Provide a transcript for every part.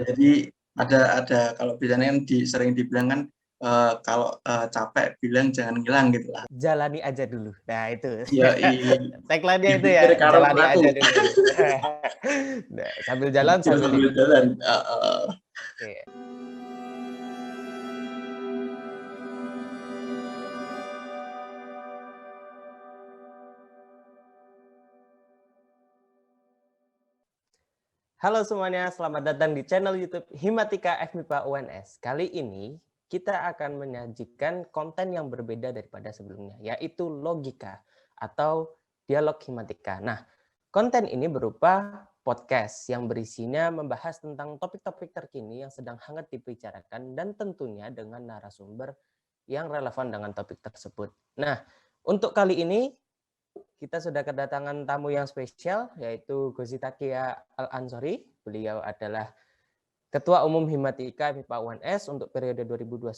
Jadi ada kalau biasanya kan sering dibilang kan kalau capek bilang jangan ngilang gitu lah. Jalani aja dulu. Nah, itu. Iya, Tagline-nya itu ya, dipikir karo jalani mlaku. aja dulu. Nah, sambil jalan Dipikir sambil sambil hidup. jalan. Oke. Halo semuanya, selamat datang di channel YouTube Himatika FMIPA UNS. Kali ini kita akan menyajikan konten yang berbeda daripada sebelumnya, yaitu logika atau dialog Himatika. Nah, konten ini berupa podcast yang berisinya membahas tentang topik-topik terkini yang sedang hangat dibicarakan dan tentunya dengan narasumber yang relevan dengan topik tersebut. Nah, untuk kali ini kita sudah kedatangan tamu yang spesial, yaitu Gozitakia Al-Ansori. Beliau adalah Ketua Umum Himatika FMIPA UNS untuk periode 2021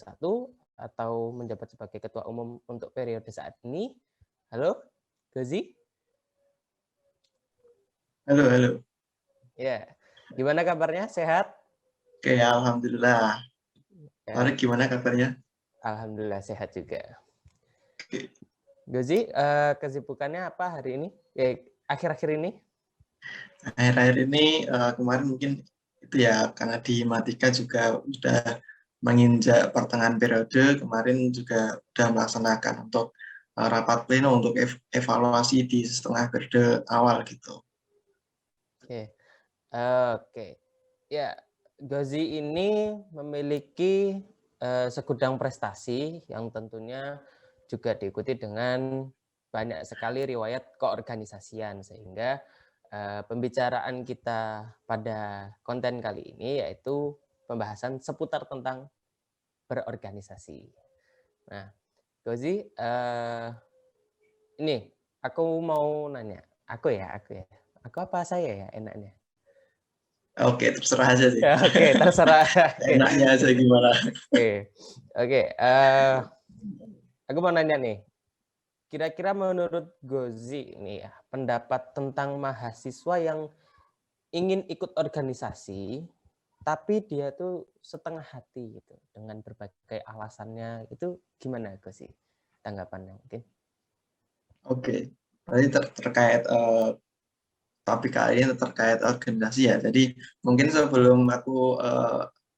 atau menjabat sebagai Ketua Umum untuk periode saat ini. Halo, Gozi. Halo. Ya, gimana kabarnya? Sehat? Oke, alhamdulillah. Ya, Tarik gimana kabarnya? alhamdulillah sehat juga. Oke. Gozi, kesibukannya apa hari ini? Ya, akhir-akhir ini? Akhir-akhir ini kemarin mungkin itu ya karena di Himatika juga udah menginjak pertengahan periode, kemarin juga udah melaksanakan untuk rapat pleno untuk evaluasi di setengah periode awal gitu. Oke. Oke. Ya, Gozi ini memiliki segudang prestasi yang tentunya juga diikuti dengan banyak sekali riwayat keorganisasian, sehingga pembicaraan kita pada konten kali ini yaitu pembahasan seputar tentang berorganisasi. Nah, Gozi, ini aku mau nanya, aku ya, aku apa saya ya enaknya? Oke, terserah aja sih. Ya, oke, terserah. Oke. Enaknya aja gimana. Oke. Aku mau nanya nih. Kira-kira menurut Gozi nih ya, pendapat tentang mahasiswa yang ingin ikut organisasi, tapi dia tuh setengah hati gitu dengan berbagai alasannya, itu gimana Gozi? Tanggapannya mungkin? Oke, berarti terkait topik kali ini terkait organisasi ya. Jadi mungkin sebelum aku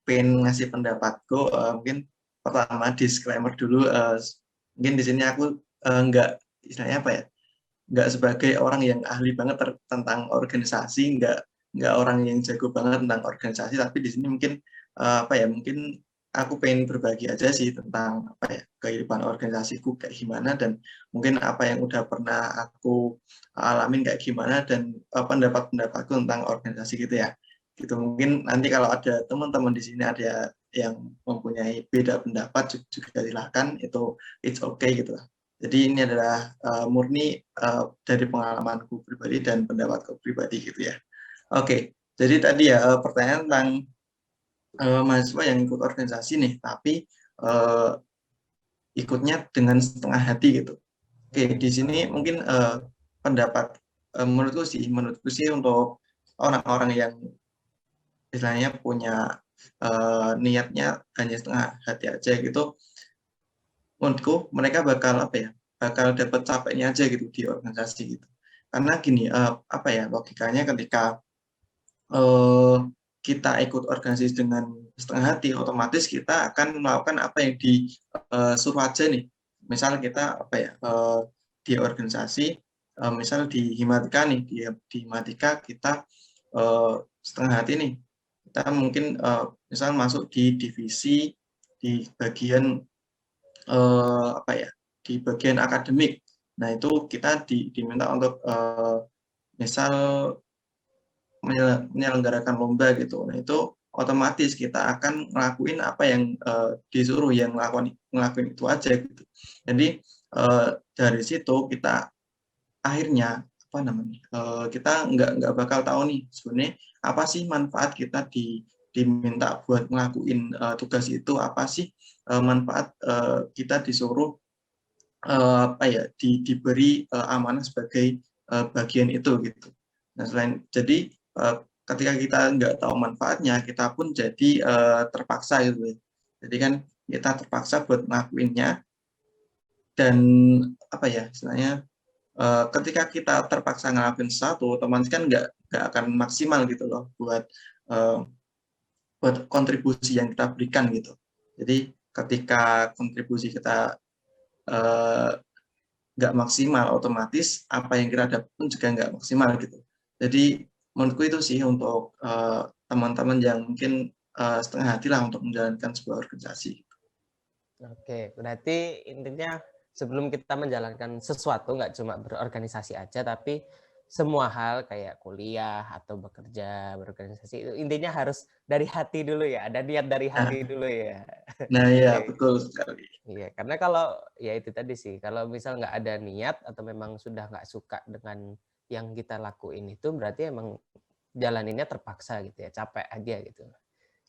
pengen ngasih pendapatku, mungkin pertama disclaimer dulu. Mungkin di sini aku nggak istilahnya apa ya, nggak sebagai orang yang ahli banget tentang organisasi, nggak orang yang jago banget tentang organisasi, tapi di sini mungkin apa ya, mungkin aku pengen berbagi aja sih tentang apa ya kehidupan organisasiku kayak gimana, dan mungkin apa yang udah pernah aku alamin kayak gimana, dan pendapat-pendapatku tentang organisasi gitu ya. Gitu mungkin nanti kalau ada teman-teman di sini ada yang mempunyai beda pendapat juga silakan, itu it's okay gitu. Jadi ini adalah murni dari pengalamanku pribadi dan pendapatku pribadi gitu ya. Oke, jadi tadi ya pertanyaan tentang mahasiswa yang ikut organisasi nih, tapi ikutnya dengan setengah hati gitu. Oke, di sini mungkin pendapat menurutku sih untuk orang-orang yang istilahnya punya niatnya hanya setengah hati aja gitu, menurutku mereka bakal apa ya, bakal dapat capeknya aja gitu di organisasi gitu. Karena gini, apa ya logikanya ketika kita ikut organisasi dengan setengah hati, otomatis kita akan melakukan apa yang disuruh aja nih. Misal kita apa ya di organisasi, misal di Himatika nih, di Himatika kita setengah hati nih, kita mungkin misal masuk di divisi di bagian apa ya, di bagian akademik. Nah itu kita diminta untuk misal menyelenggarakan lomba gitu. Nah itu otomatis kita akan ngelakuin apa yang disuruh, yang ngelakuin itu aja gitu. Jadi dari situ kita akhirnya apa namanya, kita nggak bakal tahu nih sebenarnya apa sih manfaat kita diminta buat ngelakuin tugas itu, apa sih manfaat kita disuruh apa ya diberi amanah sebagai bagian itu gitu. Nah selain jadi ketika kita nggak tahu manfaatnya, kita pun jadi terpaksa gitu. Jadi kan kita terpaksa buat ngelakuinnya, dan apa ya istilahnya, ketika kita terpaksa ngelakuin sesuatu, otomatis kan nggak akan maksimal gitu loh eh, buat kontribusi yang kita berikan gitu. Jadi ketika kontribusi kita eh, nggak maksimal, otomatis apa yang kita dapat pun juga nggak maksimal gitu. Jadi menurutku itu sih untuk teman-teman yang mungkin setengah hati lah untuk menjalankan sebuah organisasi. Oke, berarti intinya sebelum kita menjalankan sesuatu, nggak cuma berorganisasi aja, tapi semua hal kayak kuliah atau bekerja, berorganisasi, itu intinya harus dari hati dulu ya, ada niat dari hati dulu ya. Nah ya, Oke. betul sekali. Iya, karena kalau ya itu tadi sih, kalau misal nggak ada niat atau memang sudah nggak suka dengan yang kita lakuin itu, berarti emang jalaninnya terpaksa gitu ya, capek aja gitu.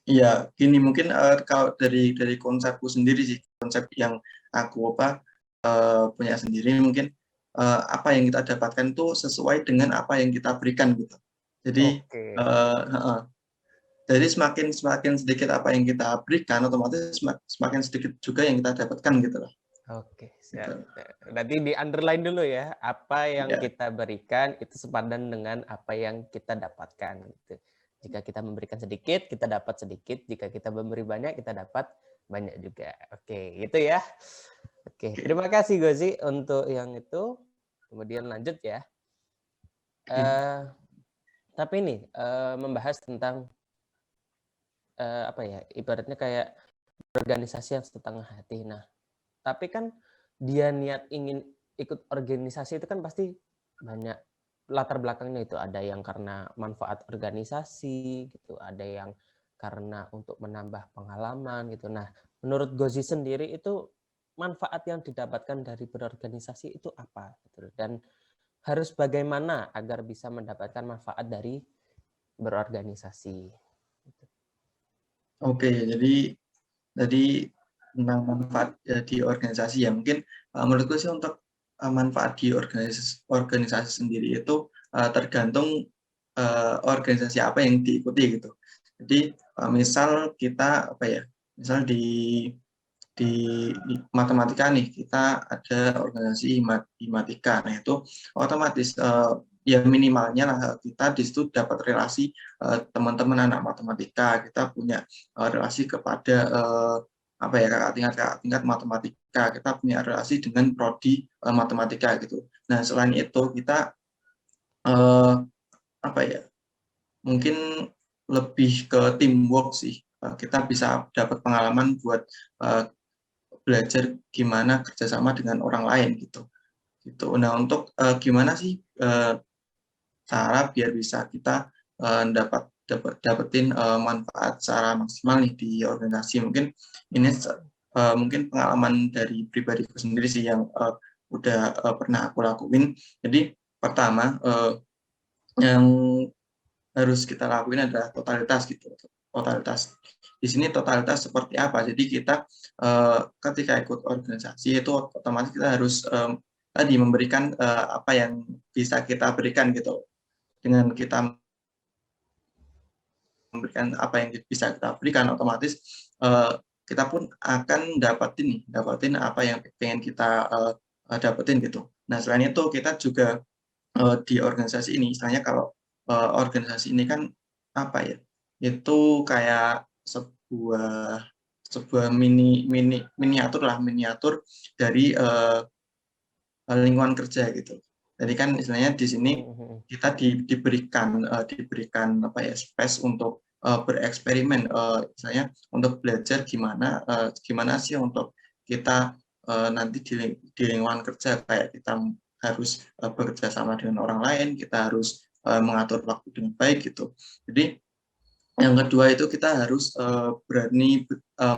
Iya, gini mungkin kalau dari konsepku sendiri sih, konsep yang aku punya sendiri, mungkin apa yang kita dapatkan itu sesuai dengan apa yang kita berikan gitu. Jadi Oke. jadi semakin semakin sedikit apa yang kita berikan, otomatis semakin sedikit juga yang kita dapatkan gitu lah. Oke, Gitu. siap. Berarti di underline dulu ya, apa yang Ya, kita berikan itu sepadan dengan apa yang kita dapatkan gitu. Jika kita memberikan sedikit, kita dapat sedikit. Jika kita memberi banyak, kita dapat banyak juga. Oke, gitu ya. Oke, oke. terima kasih Gozi untuk yang itu. Kemudian lanjut ya. Eh, tapi ini membahas tentang apa ya, ibaratnya kayak organisasi yang setengah hati. Nah, tapi kan dia niat ingin ikut organisasi itu kan pasti banyak latar belakangnya itu. Ada yang karena manfaat organisasi gitu, ada yang karena untuk menambah pengalaman gitu. Nah, menurut Gozi sendiri itu manfaat yang didapatkan dari berorganisasi itu apa gitu. Dan harus bagaimana agar bisa mendapatkan manfaat dari berorganisasi. Oke, jadi tentang manfaat di organisasi ya, mungkin menurutku sih untuk manfaat di organisasi sendiri itu tergantung organisasi apa yang diikuti gitu. Jadi misal kita apa ya, misal di matematika nih, kita ada organisasi himatika. Nah itu otomatis ya minimalnya lah kita di situ dapat relasi teman-teman anak matematika, kita punya relasi kepada apa ya, kakak tingkat matematika, kita punya relasi dengan prodi matematika gitu. Nah selain itu kita apa ya, mungkin lebih ke teamwork sih. Kita bisa dapat pengalaman buat belajar gimana kerjasama dengan orang lain gitu. Nah untuk gimana sih cara biar bisa kita dapetin manfaat secara maksimal nih di organisasi. Mungkin ini mungkin pengalaman dari pribadiku sendiri sih yang udah pernah aku lakuin. Jadi pertama yang harus kita lakuin adalah totalitas gitu. Totalitas. Di sini totalitas seperti apa? Jadi kita ketika ikut organisasi itu otomatis kita harus tadi memberikan apa yang bisa kita berikan gitu. Dengan kita memberikan apa yang bisa kita berikan, otomatis kita pun akan dapatin apa yang pengen kita dapetin gitu. Nah selain itu kita juga di organisasi ini, istilahnya kalau organisasi ini kan apa ya? Itu kayak sebuah miniatur dari lingkungan kerja gitu. Jadi kan istilahnya di sini kita diberikan apa ya, space untuk bereksperimen, misalnya untuk belajar gimana sih untuk kita nanti di lingkungan kerja, kayak kita harus bekerja sama dengan orang lain, kita harus mengatur waktu dengan baik gitu. Jadi yang kedua itu kita harus berani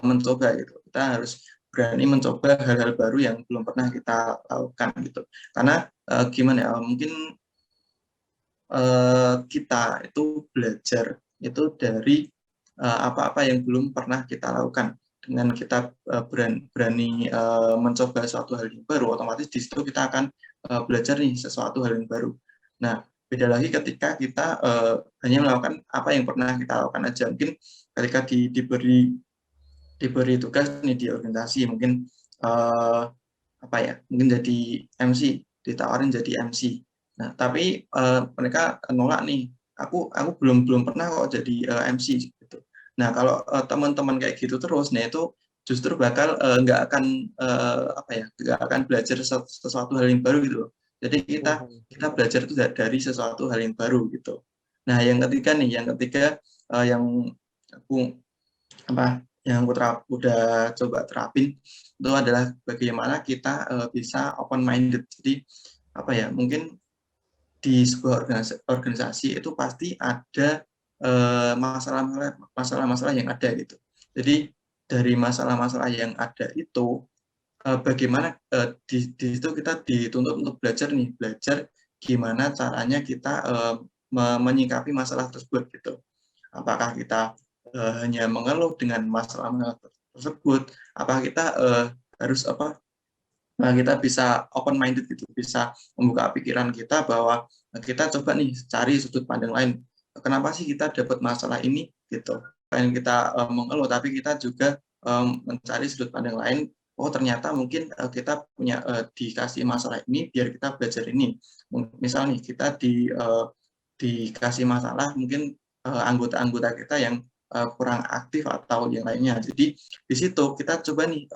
mencoba gitu. Kita harus berani mencoba hal-hal baru yang belum pernah kita lakukan gitu. Karena gimana ya, mungkin kita itu belajar itu dari apa-apa yang belum pernah kita lakukan. Dengan kita berani mencoba suatu hal yang baru, otomatis di situ kita akan belajar nih sesuatu hal yang baru. Nah, Beda lagi ketika kita hanya melakukan apa yang pernah kita lakukan aja. Mungkin ketika diberi tugas nih di organisasi, mungkin apa ya, mungkin jadi MC, ditawarin jadi MC. Nah, tapi mereka nolak nih. Aku belum belum pernah kok jadi MC gitu. Nah, kalau teman-teman kayak gitu terus, nah itu justru bakal nggak akan apa ya, nggak akan belajar sesuatu hal yang baru gitu loh. Jadi kita belajar itu dari sesuatu hal yang baru gitu. Nah, yang ketiga nih, yang ketiga yang aku apa yang udah coba terapin itu adalah bagaimana kita bisa open minded. Jadi apa ya, mungkin di sebuah organisasi itu pasti ada masalah-masalah yang ada gitu. Jadi dari masalah-masalah yang ada itu bagaimana di situ kita dituntut untuk belajar nih, belajar gimana caranya kita menyikapi masalah tersebut gitu. Apakah kita hanya mengeluh dengan masalah tersebut? Apakah kita harus apa? Kita bisa open minded gitu, bisa membuka pikiran kita bahwa kita coba nih cari sudut pandang lain. Kenapa sih kita dapat masalah ini gitu? Selain kita mengeluh, tapi kita juga mencari sudut pandang lain. Oh ternyata mungkin kita punya dikasih masalah ini biar kita belajar ini. Misal nih kita dikasih masalah mungkin anggota-anggota kita yang kurang aktif atau yang lainnya. Jadi di situ kita coba nih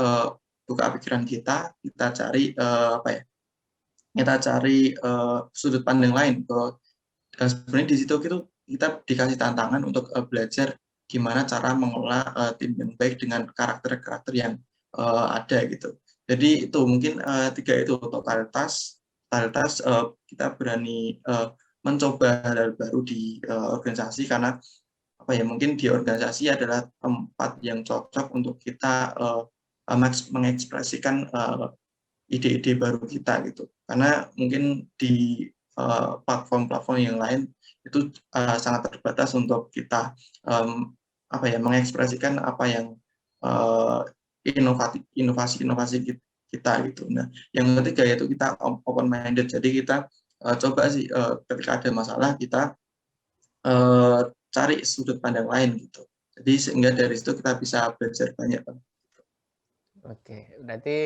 buka pikiran kita cari apa ya? Kita cari sudut pandang lain. Sebenarnya di situ kita dikasih tantangan untuk belajar gimana cara mengelola tim yang baik dengan karakter-karakter yang ada gitu. Jadi itu mungkin tiga itu totalitas kita berani mencoba hal baru di organisasi karena apa ya, mungkin di organisasi adalah tempat yang cocok untuk kita mengekspresikan ide-ide baru kita gitu. Karena mungkin di platform-platform yang lain itu sangat terbatas untuk kita apa ya, mengekspresikan apa yang inovasi kita gitu. Nah, yang ketiga yaitu kita open minded. Jadi kita coba sih ketika ada masalah kita cari sudut pandang lain gitu. Jadi sehingga dari situ kita bisa belajar banyak. Oke, berarti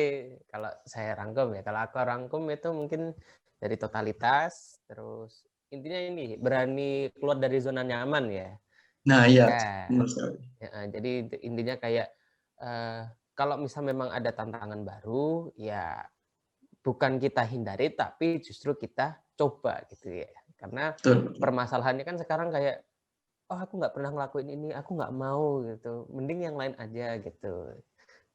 kalau saya rangkum ya, kalau aku rangkum itu mungkin dari totalitas, terus intinya ini berani keluar dari zona nyaman ya. Nah iya, Ya, benar sekali. ya jadi intinya kayak kalau misal memang ada tantangan baru, ya bukan kita hindari, tapi justru kita coba gitu ya. Karena Betul. permasalahannya kan sekarang kayak, oh aku nggak pernah ngelakuin ini, aku nggak mau gitu, mending yang lain aja gitu.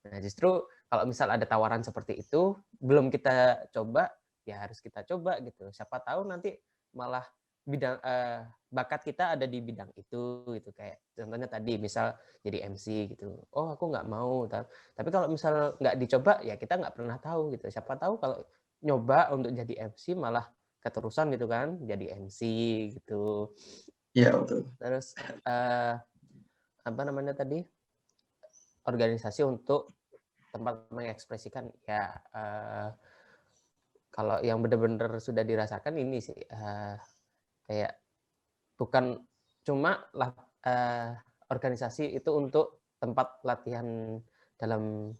Nah, justru kalau misal ada tawaran seperti itu, belum kita coba, ya harus kita coba gitu. Siapa tahu nanti malah bidang bakat kita ada di bidang itu gitu, kayak contohnya tadi misal jadi MC gitu. Oh, aku nggak mau. Tapi kalau misal nggak dicoba, ya kita nggak pernah tahu gitu. Siapa tahu kalau nyoba untuk jadi MC malah keterusan gitu kan, jadi MC gitu. Iya, betul. Terus apa namanya tadi? Organisasi untuk tempat mengekspresikan ya kalau yang benar-benar sudah dirasakan ini sih kayak bukan cuma organisasi itu untuk tempat latihan dalam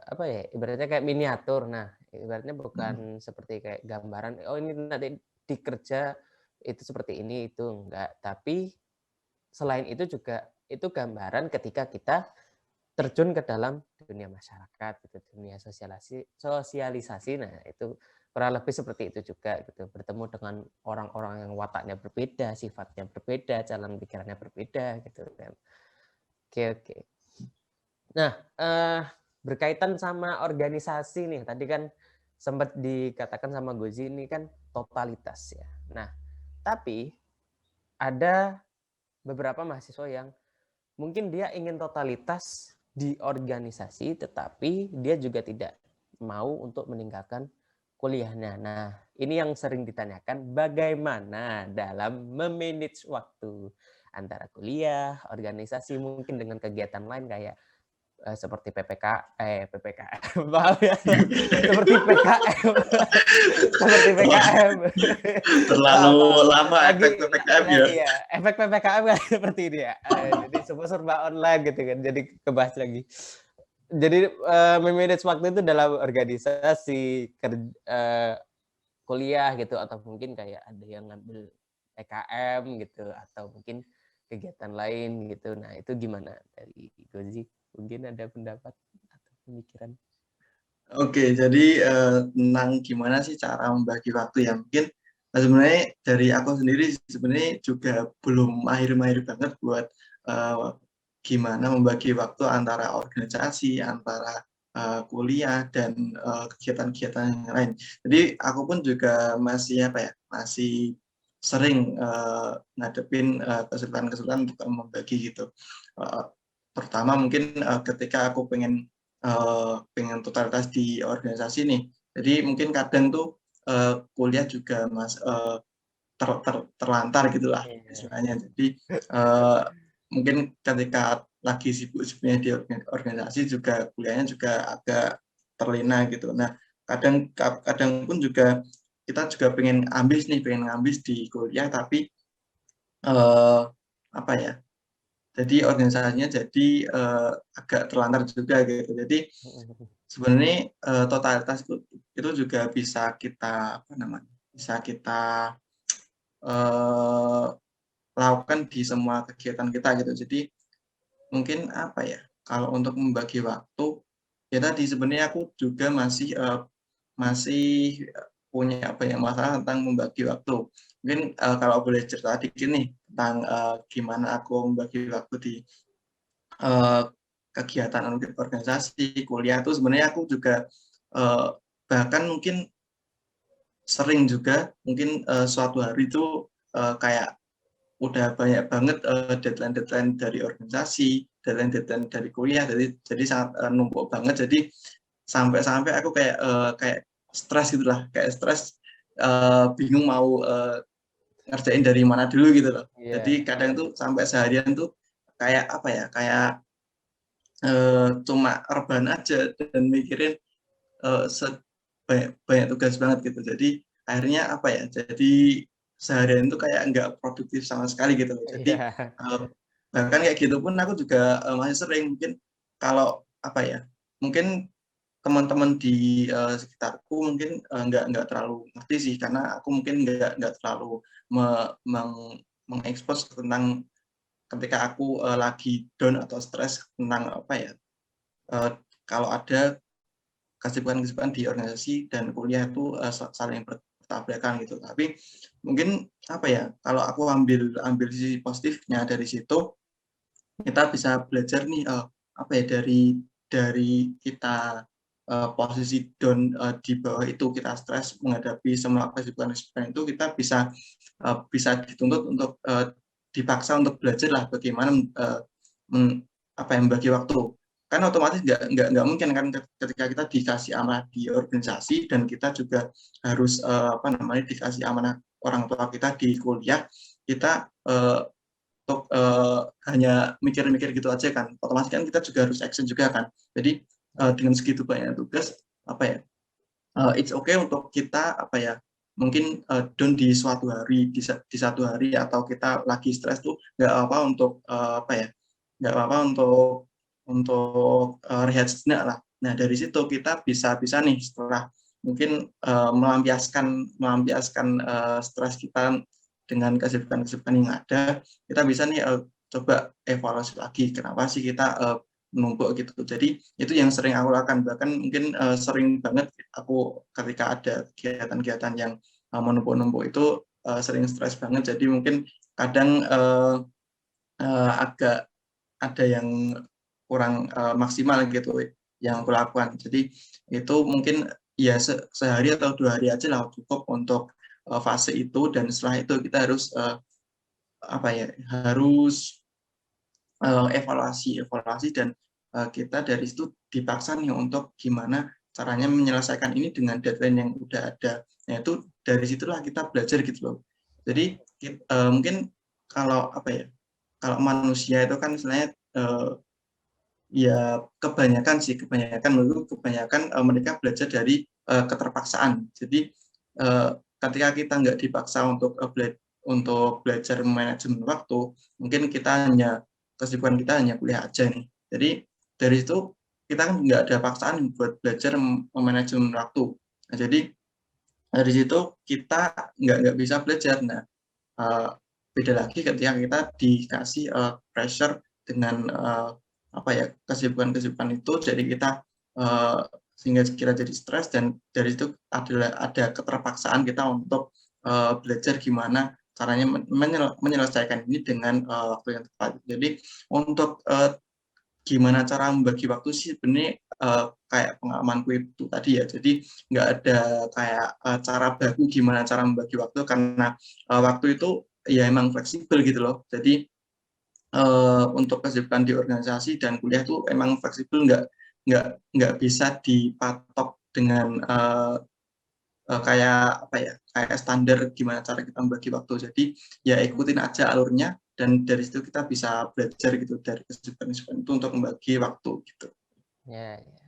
apa ya ibaratnya kayak miniatur. Nah, ibaratnya bukan seperti kayak gambaran oh ini nanti dikerja itu seperti ini itu enggak, tapi selain itu juga itu gambaran ketika kita terjun ke dalam dunia masyarakat gitu, dunia sosialisasi. Nah, itu kurang lebih seperti itu juga gitu. Bertemu dengan orang-orang yang wataknya berbeda, sifatnya berbeda, jalan pikirannya berbeda gitu kan. Oke, oke. Nah, berkaitan sama organisasi nih, tadi kan sempat dikatakan sama Gozi ini kan totalitas ya. Nah, tapi ada beberapa mahasiswa yang mungkin dia ingin totalitas di organisasi, tetapi dia juga tidak mau untuk meninggalkan kuliahnya. Nah, ini yang sering ditanyakan, bagaimana dalam memanage waktu antara kuliah, organisasi, mungkin dengan kegiatan lain kayak seperti PPKM, maaf ya, seperti PKM, seperti PKM. Terlalu Maaf, maaf. lama Lagi efek PPKM ya. iya, efek PPKM kan seperti ini ya. Jadi semua serba online gitu kan. Jadi kebahas lagi. Jadi me-manage waktu itu dalam organisasi, kuliah gitu atau mungkin kayak ada yang ngambil PKM gitu atau mungkin kegiatan lain gitu. Nah, itu gimana dari Gozi? Mungkin ada pendapat atau pemikiran? Oke, jadi tentang gimana sih cara membagi waktu ya, mungkin sebenarnya dari aku sendiri sebenarnya juga belum mahir-mahir banget buat eh, gimana membagi waktu antara organisasi, antara kuliah dan kegiatan-kegiatan yang lain. Jadi aku pun juga masih apa ya, masih sering ngadepin kesulitan-kesulitan untuk membagi gitu. Eh, Pertama mungkin ketika aku pengen totalitas di organisasi nih. Jadi mungkin kadang tuh kuliah juga terlantar gitulah Iya. istilahnya. Jadi uh, mungkin ketika lagi sibuk-sibuknya di organisasi juga kuliahnya juga agak terlena gitu. Nah, kadang pun juga kita juga pengen ambis di kuliah tapi apa ya? Jadi organisasinya jadi agak terlantar juga gitu. Jadi sebenarnya totalitas itu juga bisa kita apa namanya? Bisa kita eh, lakukan di semua kegiatan kita gitu. Jadi mungkin apa ya? Kalau untuk membagi waktu, ya tadi sebenarnya aku juga masih punya banyak masalah tentang membagi waktu. Mungkin kalau boleh cerita dikit nih tentang gimana aku membagi waktu di eh, kegiatan organisasi, kuliah itu sebenarnya aku juga eh, bahkan mungkin sering juga mungkin suatu hari itu kayak udah banyak banget deadline-deadline dari organisasi, deadline-deadline dari kuliah, jadi sangat numpuk banget. Jadi sampai-sampai aku kayak stres gitulah, kayak stres bingung mau ngerjain dari mana dulu gitu loh. Iya. Jadi kadang tuh sampai seharian tuh kayak apa ya, kayak cuma rebahan aja dan mikirin banyak tugas banget gitu. Jadi akhirnya apa ya? Jadi seharian itu kayak nggak produktif sama sekali gitu. Jadi Iya. bahkan kayak gitu pun aku juga masih sering mungkin kalau apa ya? Mungkin teman-teman di sekitarku mungkin nggak terlalu ngerti sih karena aku mungkin nggak terlalu mengekspos tentang ketika aku lagi down atau stres tentang apa ya? Kalau ada kesibukan-kesibukan di organisasi dan kuliah itu saling bertabrakan gitu. Tapi mungkin apa ya, kalau aku ambil sisi positifnya dari situ, kita bisa belajar nih apa ya dari kita posisi down di bawah itu kita stres menghadapi semua kesibukan-kesibukan itu kita bisa dituntut untuk dipaksa untuk belajar lah bagaimana apa yang membagi waktu kan otomatis nggak mungkin kan ketika kita dikasih amanah di organisasi dan kita juga harus apa namanya dikasih amanah orang tua kita di kuliah kita untuk hanya mikir-mikir gitu aja kan otomatis kan kita juga harus action juga kan jadi dengan segitu banyak tugas apa ya it's okay untuk kita apa ya mungkin down di suatu hari di satu hari atau kita lagi stres tuh nggak apa untuk apa ya nggak apa untuk rehat sejenak lah. Nah dari situ kita bisa nih setelah mungkin melampiaskan stres kita dengan kesibukan-kesibukan yang ada, kita bisa nih coba evaluasi lagi kenapa sih kita menumpuk gitu. Jadi itu yang sering aku lakukan bahkan mungkin sering banget aku ketika ada kegiatan-kegiatan yang menumpuk-numpuk itu sering stres banget. Jadi mungkin kadang agak ada yang kurang maksimal gitu yang aku lakukan. Jadi itu mungkin ya sehari atau 2 hari aja lah cukup untuk fase itu dan setelah itu kita harus apa ya harus evaluasi dan kita dari situ dipaksa nih untuk gimana caranya menyelesaikan ini dengan deadline yang udah ada. Nah itu dari situlah kita belajar gitu loh. Jadi mungkin kalau apa ya kalau manusia itu kan misalnya Ya kebanyakan menurutku mereka belajar dari keterpaksaan. Jadi ketika kita nggak dipaksa untuk belajar manajemen waktu, mungkin kesibukan kita hanya kuliah aja nih. Jadi dari itu kita kan nggak ada paksaan buat belajar manajemen waktu. Nah, jadi dari situ kita nggak bisa belajar. Nah, uh, beda lagi ketika kita dikasih pressure dengan kesibukan-kesibukan itu, jadi kita uh, sehingga kita jadi stres, dan dari itu ada keterpaksaan kita untuk belajar gimana caranya menyelesaikan ini dengan waktu yang tepat. Jadi untuk gimana cara membagi waktu sih sebenarnya kayak pengalamanku itu tadi ya. Jadi nggak ada kayak cara baku gimana cara membagi waktu, karena waktu itu ya emang fleksibel gitu loh. Jadi untuk kesibukan di organisasi dan kuliah tuh emang fleksibel, nggak bisa dipatok dengan kayak standar gimana cara kita membagi waktu. Jadi ya ikutin aja alurnya, dan dari situ kita bisa belajar gitu dari kesibukan itu untuk membagi waktu gitu. Ya, ya.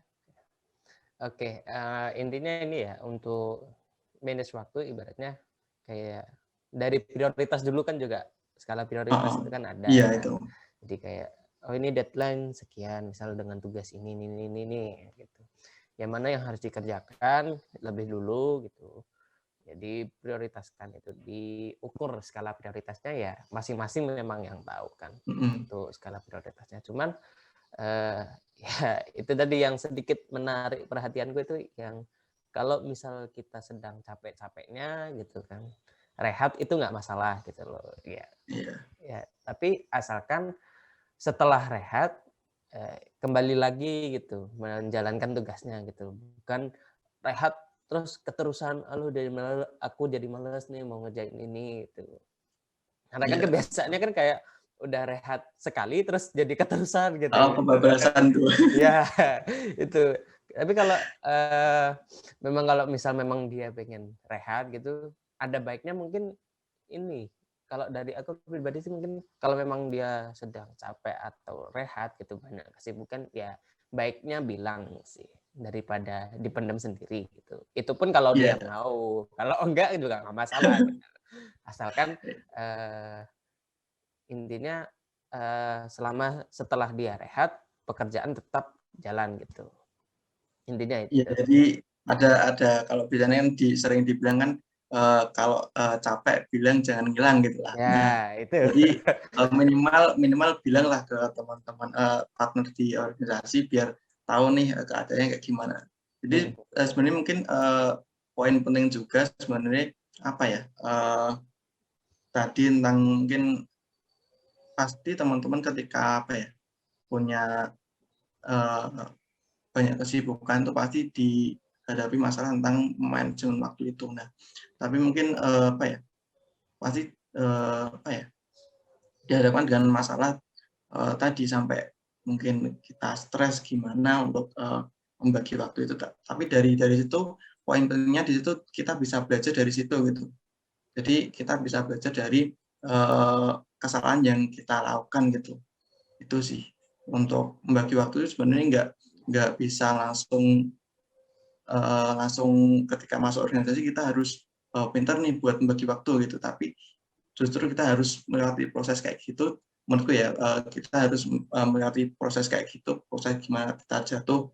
Oke, intinya ini ya, untuk manage waktu ibaratnya kayak dari prioritas dulu kan juga, skala prioritas itu kan ada Iya kan. itu. Jadi kayak ini deadline sekian, misal dengan tugas ini gitu. Yang mana yang harus dikerjakan lebih dulu gitu. Jadi prioritaskan itu, diukur skala prioritasnya ya masing-masing memang yang tahu kan untuk skala prioritasnya. Cuman ya itu tadi yang sedikit menarik perhatianku itu, yang kalau misal kita sedang capek-capeknya gitu kan, rehat itu nggak masalah gitu loh ya. Ya, tapi asalkan setelah rehat kembali lagi gitu menjalankan tugasnya gitu, bukan rehat terus keterusan, aku jadi malas nih mau ngerjain ini gitu. Karena kan kebiasaannya kan kayak udah rehat sekali terus jadi keterusan gitu. Kebablasan tuh. Ya, itu. Tapi kalau memang dia pengen rehat gitu, ada baiknya mungkin ini. Kalau dari aku pribadi sih, mungkin kalau memang dia sedang capek atau rehat gitu, banyak kesibukan, ya baiknya bilang sih daripada dipendam sendiri gitu. Itu pun kalau dia mau. Kalau enggak juga nggak masalah gitu. Asalkan intinya selama setelah dia rehat, pekerjaan tetap jalan gitu. Intinya itu. Iya, jadi ada kalau biasanya kan sering dibilang kan kalau capek bilang jangan ngilang gitu lah. Nah, Ya, itu. jadi minimal bilanglah ke teman-teman partner di organisasi biar tahu nih keadaannya kayak gimana. Jadi sebenarnya mungkin poin penting juga sebenarnya apa ya, tadi tentang mungkin pasti teman-teman ketika punya banyak kesibukan itu pasti dihadapi masalah tentang manajemen waktu itu. Nah, tapi mungkin pasti dihadapkan dengan masalah tadi sampai mungkin kita stres gimana untuk membagi waktu itu. Tapi dari situ poin pentingnya di situ kita bisa belajar dari situ gitu. Jadi kita bisa belajar dari kesalahan yang kita lakukan gitu. Itu sih untuk membagi waktu itu sebenarnya nggak bisa langsung ketika masuk organisasi kita harus pintar nih buat membagi waktu gitu, tapi justru kita harus melewati proses kayak gitu. Menurutku ya kita harus melewati proses kayak gitu, proses gimana kita jatuh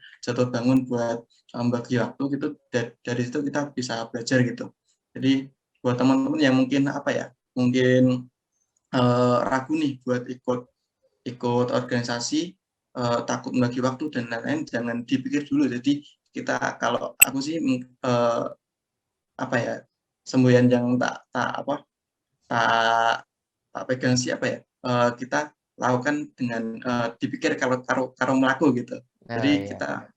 bangun buat membagi waktu gitu. Dari situ kita bisa belajar gitu. Jadi buat teman-teman yang mungkin mungkin ragu nih buat ikut organisasi, takut membagi waktu dan lain-lain, jangan dipikir dulu. Jadi kalau aku sih semboyan yang tak pegang siapa ya, kita lakukan dengan dipikir kalau melaku gitu. Jadi kita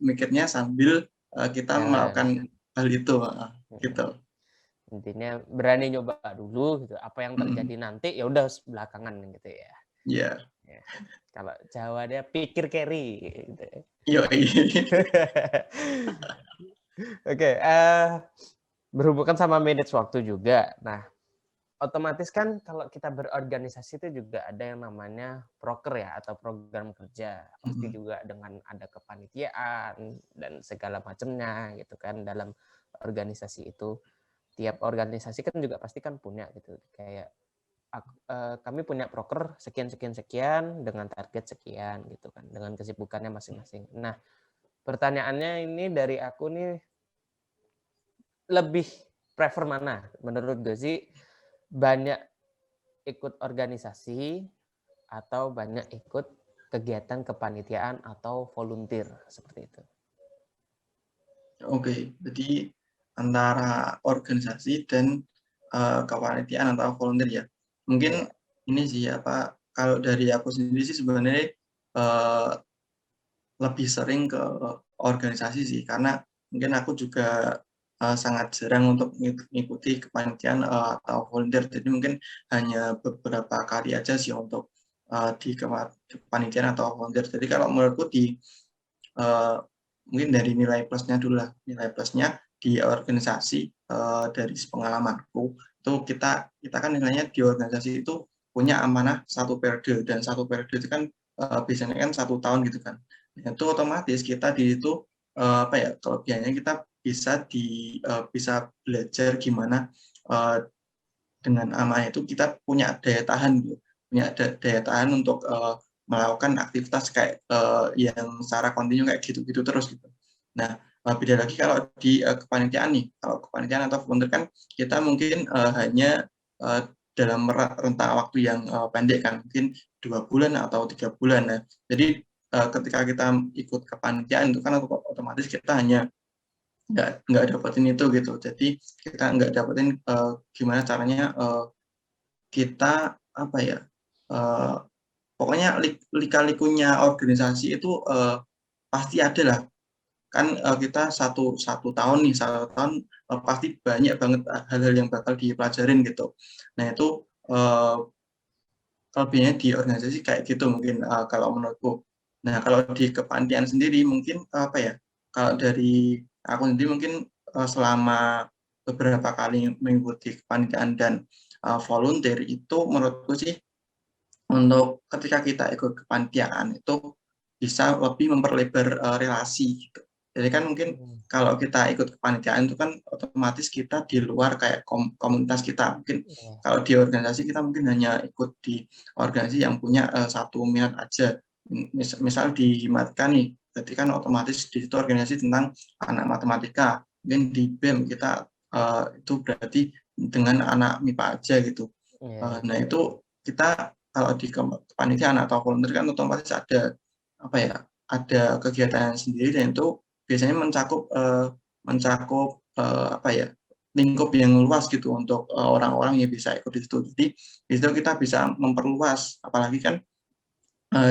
mikirnya sambil kita melakukan hal itu gitu. Intinya berani nyoba dulu gitu. Apa yang terjadi nanti ya udah belakangan gitu ya. Iya. Ya. Kalau Jawa dia pikir carry gitu. Oke, berhubungan sama manage waktu juga. Nah, otomatis kan kalau kita berorganisasi itu juga ada yang namanya proker ya atau program kerja. Pasti juga dengan ada kepanitiaan dan segala macamnya gitu kan dalam organisasi itu. Tiap organisasi kan juga pasti kan punya gitu. Kayak kami punya proker sekian sekian sekian dengan target sekian gitu kan dengan kesibukannya masing-masing. Nah, pertanyaannya ini dari aku nih lebih prefer mana? Menurut gue sih banyak ikut organisasi atau banyak ikut kegiatan kepanitiaan atau volunteer seperti itu. Oke, jadi antara organisasi dan kepanitiaan atau volunteer ya. Mungkin ini sih apa kalau dari aku sendiri sih sebenarnya lebih sering ke organisasi sih karena mungkin aku juga sangat jarang untuk mengikuti kepanitiaan atau volunteer. Jadi mungkin hanya beberapa kali aja sih untuk di kepanitiaan atau volunteer. Jadi kalau menurutku mungkin dari nilai plusnya dulu lah. Nilai plusnya di organisasi dari pengalamanku itu kita kan nilainya di organisasi itu punya amanah satu periode dan satu periode itu kan biasanya kan 1 tahun gitu kan. Itu otomatis kita di itu apa ya kelebihannya kita bisa belajar gimana dengan amanah itu kita punya daya tahan gitu. Punya daya tahan untuk melakukan aktivitas kayak yang secara kontinu kayak gitu-gitu terus gitu. Nah, beda lagi kalau di kepanitiaan nih. Kalau kepanitiaan atau volunteer kan kita mungkin hanya dalam rentang waktu yang pendek kan, mungkin 2 bulan atau 3 bulan. Nah, jadi ketika kita ikut kepanitiaan itu kan otomatis kita hanya nggak dapetin itu gitu. Jadi kita nggak dapetin gimana caranya kita apa ya pokoknya lika-likunya organisasi itu pasti ada lah kan kita satu tahun nih 1 tahun pasti banyak banget hal-hal yang bakal dipelajarin gitu. Nah itu kelebihannya di organisasi kayak gitu mungkin kalau menurutku. Nah kalau di kepanitiaan sendiri mungkin apa ya kalau dari aku sendiri mungkin selama beberapa kali mengikuti kepanitiaan dan volunteer itu menurutku sih untuk ketika kita ikut kepanitiaan itu bisa lebih memperlebar relasi gitu. Jadi kan mungkin kalau kita ikut kepanitiaan itu kan otomatis kita di luar kayak komunitas kita. Mungkin kalau di organisasi kita mungkin hanya ikut di organisasi yang punya satu minat aja. Misal di Himatika nih, berarti kan otomatis di situ organisasi tentang anak matematika. Mungkin di BEM kita itu berarti dengan anak MIPA aja gitu. Nah itu kita kalau di kepanitiaan atau volunteer kan otomatis ada apa ya ada kegiatan sendiri dan itu biasanya mencakup apa ya lingkup yang luas gitu untuk orang-orang yang bisa ikut di situ. Jadi di situ kita bisa memperluas apalagi kan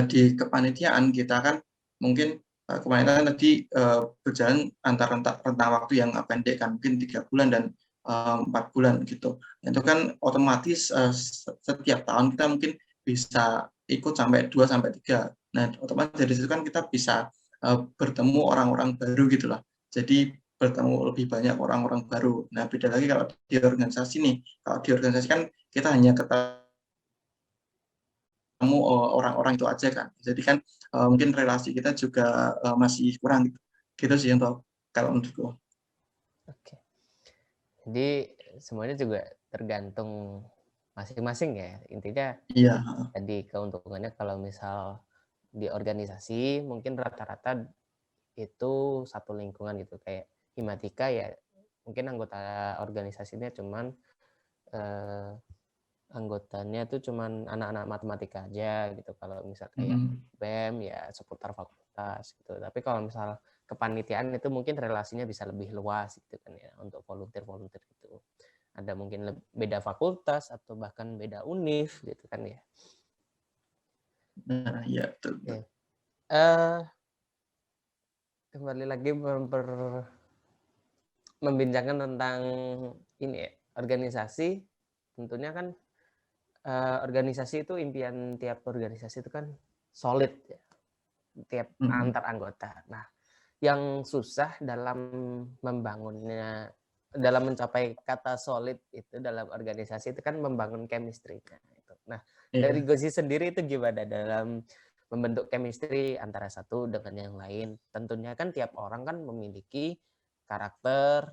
di kepanitiaan kita kan mungkin kepanitiaan tadi berjalan antara rentang waktu yang pendek kan mungkin 3 bulan dan 4 bulan gitu. Itu kan otomatis setiap tahun kita mungkin bisa ikut sampai 2 sampai 3. Nah, otomatis dari situ kan kita bisa bertemu orang-orang baru gitulah. Jadi bertemu lebih banyak orang-orang baru. Nah, beda lagi kalau di organisasi nih. Kalau di organisasi kan kita hanya ketemu orang-orang itu aja kan. Jadi kan mungkin relasi kita juga masih kurang gitu. Gitu sih untuk kalau menurutku. Oke. Jadi semuanya juga tergantung masing-masing ya. Intinya Iya. tadi keuntungannya kalau misal di organisasi mungkin rata-rata itu satu lingkungan gitu kayak Himatika ya mungkin anggota organisasinya cuman anggotanya tuh cuman anak-anak matematika aja gitu. Kalau misal kayak BEM ya seputar fakultas gitu. Tapi kalau misal kepanitiaan itu mungkin relasinya bisa lebih luas gitu kan ya untuk volunteer gitu. Ada mungkin beda fakultas atau bahkan beda univ gitu kan ya. Nah, ya betul. Oke. Kembali lagi membincangkan tentang ini ya, organisasi. Tentunya kan organisasi itu impian tiap organisasi itu kan solid ya, tiap antar anggota. Nah, yang susah dalam membangunnya dalam mencapai kata solid itu dalam organisasi itu kan membangun chemistry. Nah, dari Iya. Gozi sendiri itu gimana dalam membentuk chemistry antara satu dengan yang lain? Tentunya kan tiap orang kan memiliki karakter,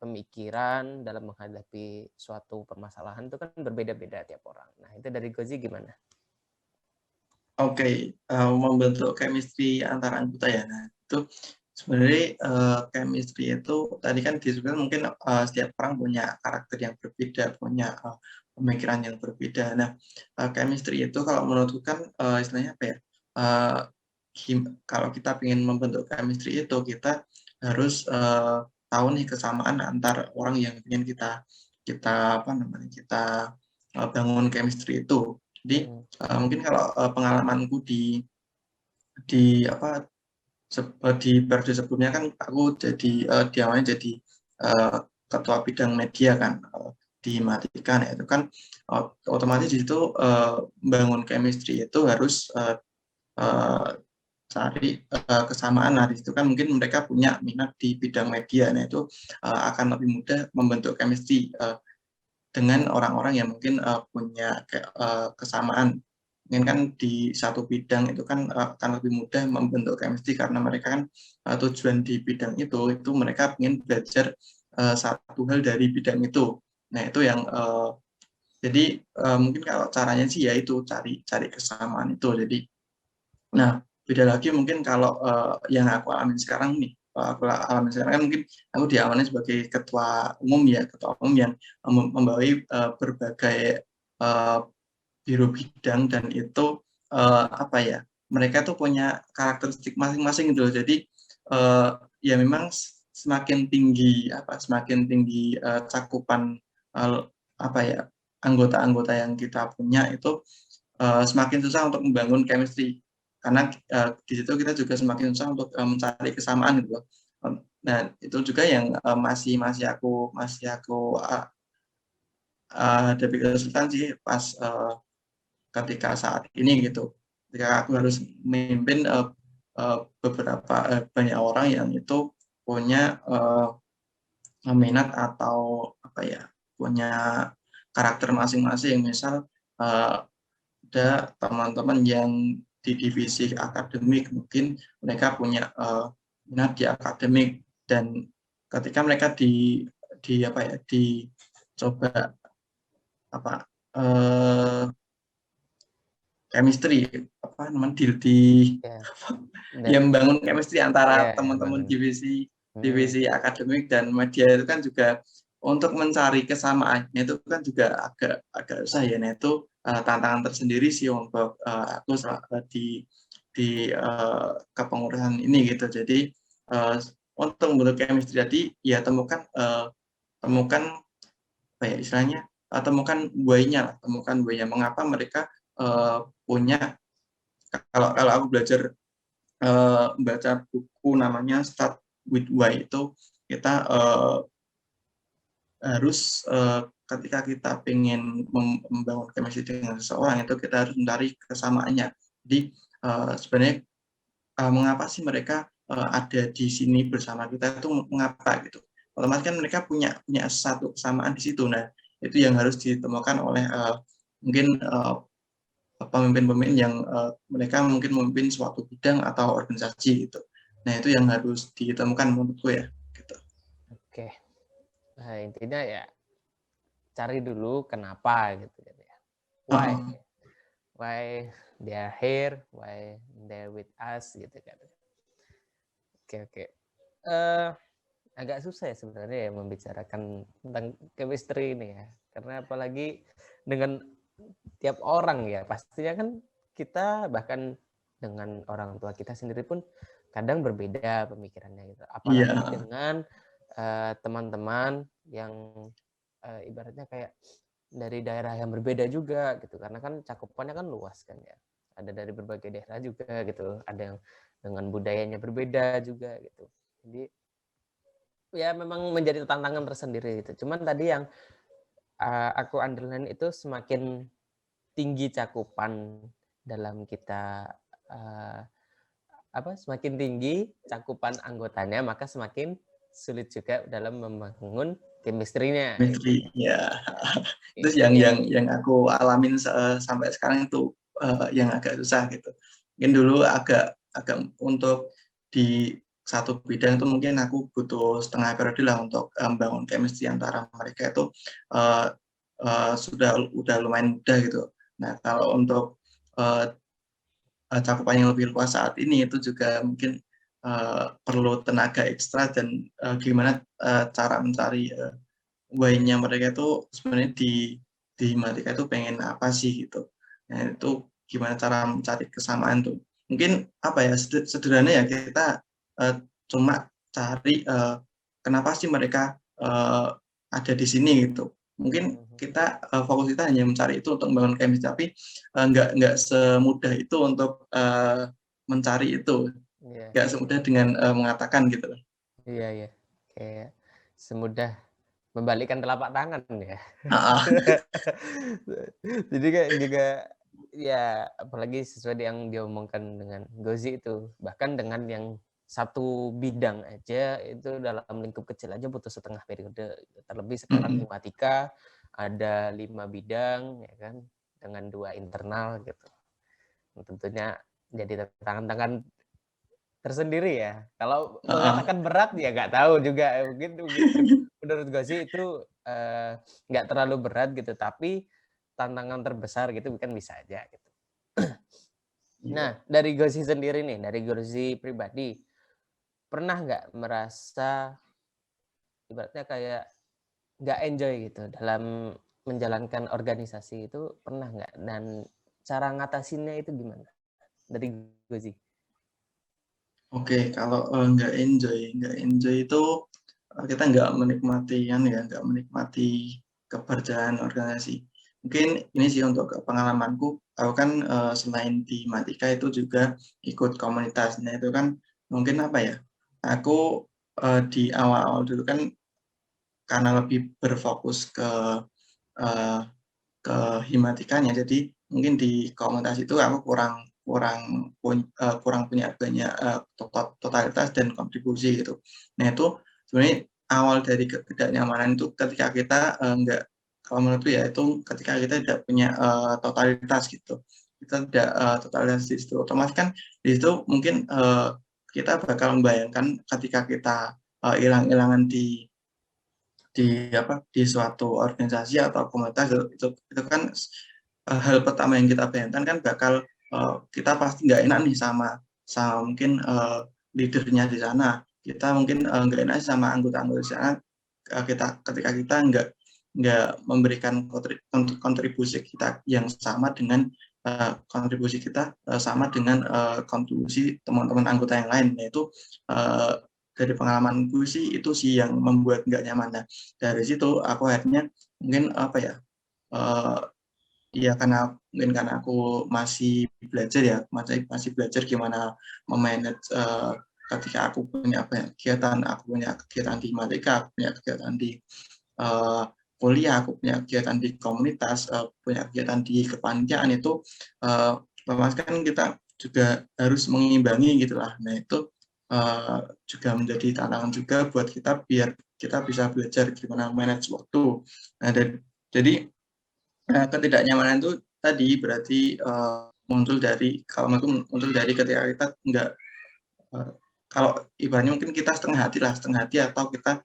pemikiran dalam menghadapi suatu permasalahan itu kan berbeda-beda tiap orang. Nah, itu dari Gozi gimana? Oke, membentuk chemistry antara anggota ya. Nah, itu sebenarnya chemistry itu tadi kan disebutkan mungkin setiap orang punya karakter yang berbeda, punya pemikiran yang berbeda. Nah, chemistry itu kalau menurutku kan istilahnya apa ya? eh, Kalau kita ingin membentuk chemistry itu kita harus tahu nih kesamaan antar orang yang ingin kita kita apa namanya kita bangun chemistry itu. Jadi mungkin kalau pengalamanku di di periode sebelumnya kan aku jadi diawalnya jadi ketua bidang media kan di Himatika. Nah, itu kan otomatis di situ membangun chemistry itu harus uh, cari kesamaan. Nah, di situ kan mungkin mereka punya minat di bidang media. Nah, itu akan lebih mudah membentuk chemistry dengan orang-orang yang mungkin punya kesamaan. Mungkin kan di satu bidang itu kan akan lebih mudah membentuk chemistry karena mereka kan tujuan di bidang itu mereka ingin belajar satu hal dari bidang itu. Nah, itu yang jadi mungkin kalau caranya sih ya itu cari cari kesamaan itu. Jadi nah, beda lagi mungkin kalau yang aku alami sekarang nih, aku alami sekarang kan mungkin aku diawali sebagai ketua umum ya, ketua umum yang membawahi berbagai biro bidang dan itu apa ya, mereka tuh punya karakteristik masing-masing gitu loh. Jadi ya memang semakin tinggi cakupan apa ya anggota-anggota yang kita punya itu semakin susah untuk membangun chemistry karena di situ kita juga semakin susah untuk mencari kesamaan gitu. Nah, itu juga yang masih aku hadapi kesulitan sih pas ketika saat ini gitu. Ketika aku harus memimpin beberapa banyak orang yang itu punya minat atau apa ya, punya karakter masing-masing. Misal ada teman-teman yang di divisi akademik mungkin mereka punya minat di akademik dan ketika mereka di apa ya dicoba apa chemistry apa namanya di Ya, yang dan membangun chemistry antara ya teman-teman bangun. divisi Hmm, divisi akademik dan media itu kan juga untuk mencari kesamaannya itu kan juga agak agak susah ya. Nah, itu tantangan tersendiri sih untuk aku di kepengurusan ini gitu. Jadi untuk membentuk chemistry tadi ya temukan apa ya istilahnya temukan buahnya lah, temukan buahnya mengapa mereka punya kalau kalau aku belajar baca buku namanya Start with Why itu kita harus ketika kita ingin membangun chemistry dengan seseorang itu kita harus mencari kesamaannya. Jadi sebenarnya mengapa sih mereka ada di sini bersama kita itu mengapa gitu. Otomatis kan mereka punya satu kesamaan di situ. Nah, itu yang harus ditemukan oleh mungkin pemimpin-pemimpin yang mereka mungkin memimpin suatu bidang atau organisasi gitu. Nah, itu yang harus ditemukan menurutku ya. Gitu. oke. Nah, intinya ya cari dulu kenapa gitu kan ya. Why? Uh, Why they are here? Why they're with us gitu kan. Oke, oke. Eh agak susah ya sebenarnya ya membicarakan tentang chemistry ini ya. Karena apalagi dengan tiap orang ya, pastinya kan kita bahkan dengan orang tua kita sendiri pun kadang berbeda pemikirannya gitu. Apalagi iya, dengan teman-teman yang ibaratnya kayak dari daerah yang berbeda juga gitu. Karena kan cakupannya kan luas kan ya. Ada dari berbagai daerah juga gitu. Ada yang dengan budayanya berbeda juga gitu. Jadi ya memang menjadi tantangan tersendiri gitu. Cuman tadi yang aku underline itu semakin tinggi cakupan dalam kita semakin tinggi cakupan anggotanya maka semakin sulit juga dalam membangun chemistry-nya. Chemistry ya. Terus Ini yang aku alamin sampai sekarang itu yang agak susah gitu. Mungkin dulu agak untuk di satu bidang itu mungkin aku butuh setengah periode lah untuk membangun chemistry antara mereka itu udah lumayan mudah gitu. Nah kalau untuk cakupan yang lebih luas saat ini itu juga mungkin perlu tenaga ekstra dan gimana cara mencari why-nya mereka itu sebenarnya di matematika itu pengen apa sih gitu. Nah itu gimana cara mencari kesamaan tuh. Mungkin apa ya sederhana ya kita cuma cari kenapa sih mereka ada di sini gitu. Mungkin kita fokus kita hanya mencari itu untuk membangun chemistry, tapi nggak semudah itu untuk mencari itu, nggak semudah dengan mengatakan gitu. Iya, kayak semudah membalikkan telapak tangan ya. Jadi kayak juga ya apalagi sesuai yang diomongkan dengan Gozi itu, bahkan dengan yang satu bidang aja itu dalam lingkup kecil aja butuh setengah periode. Terlebih sekarang Himatika ada 5 bidang ya kan, dengan 2 internal gitu. Tentunya jadi tantangan tersendiri ya. Kalau mengatakan berat ya nggak tahu juga. Mungkin menurut gue sih itu nggak terlalu berat gitu, tapi tantangan terbesar gitu kan bisa aja gitu. Nah, dari Gozi sendiri nih, dari Gozi pribadi, pernah nggak merasa ibaratnya kayak nggak enjoy gitu dalam menjalankan organisasi itu, pernah nggak? Dan cara ngatasinnya itu gimana? Dari Gozi. Oke, kalau nggak enjoy itu kita nggak menikmati nggak menikmati keberjalanan organisasi. Mungkin ini sih untuk pengalamanku, aku kan selain di Matika itu juga ikut komunitas. Nah itu kan mungkin apa ya? Aku di awal-awal dulu kan karena lebih berfokus uh, ke himatikanya, jadi mungkin di komunitas itu aku kurang punya banyak totalitas dan kontribusi gitu. Nah itu sebenarnya awal dari ketidaknyamanan itu ketika kita enggak, kalau menurutku ya itu ketika kita tidak punya totalitas gitu, kita tidak totalitas di situ, otomatis kan di situ mungkin kita bakal membayangkan ketika kita hilang-hilangan di suatu organisasi atau komunitas itu kan hal pertama yang kita bayangkan kan bakal kita pasti nggak enak nih sama mungkin leadernya di sana, kita mungkin nggak enak sama anggota-anggota di sana ketika kita nggak memberikan kontribusi kita yang sama dengan kontribusi kita sama dengan kontribusi teman-teman anggota yang lain. Nah itu dari pengalamanku sih itu sih yang membuat nggak nyaman. Nah dari situ aku akhirnya mungkin apa ya ya karena aku masih belajar ya, masih belajar gimana memanage ketika aku punya kegiatan di Matika, aku punya kegiatan di kuliah, aku punya kegiatan di komunitas, punya kegiatan di kepanitiaan, itu otomatis kan kita juga harus mengimbangi gitulah. Nah itu juga menjadi tantangan juga buat kita biar kita bisa belajar gimana manage waktu. Nah jadi ketidaknyamanan itu tadi berarti muncul dari ketika kita nggak kalau ibaratnya mungkin kita setengah hati atau kita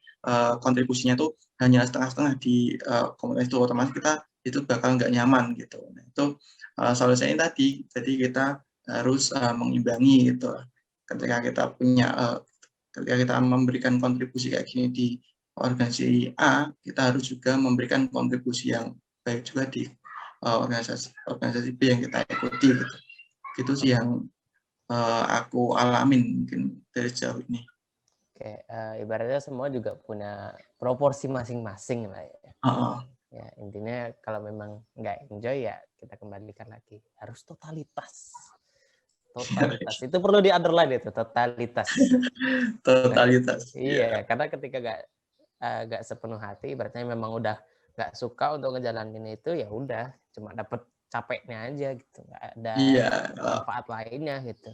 kontribusinya tuh hanya setengah-setengah di komunitas itu, otomatis kita itu bakal nggak nyaman gitu. Nah itu solusinya tadi, jadi kita harus mengimbangi gitu. Ketika kita memberikan kontribusi kayak gini di organisasi A, kita harus juga memberikan kontribusi yang baik juga di organisasi B yang kita ikuti gitu. Itu sih yang aku alamin mungkin dari sejauh ini. Oke, ibaratnya semua juga punya proporsi masing-masing lah ya. Ya intinya kalau memang nggak enjoy ya kita kembalikan lagi, harus totalitas itu perlu di underline itu, totalitas. Iya, karena ketika nggak sepenuh hati berarti memang udah nggak suka untuk ngejalanin itu, ya udah cuma dapet capeknya aja gitu, nggak ada manfaat lainnya gitu.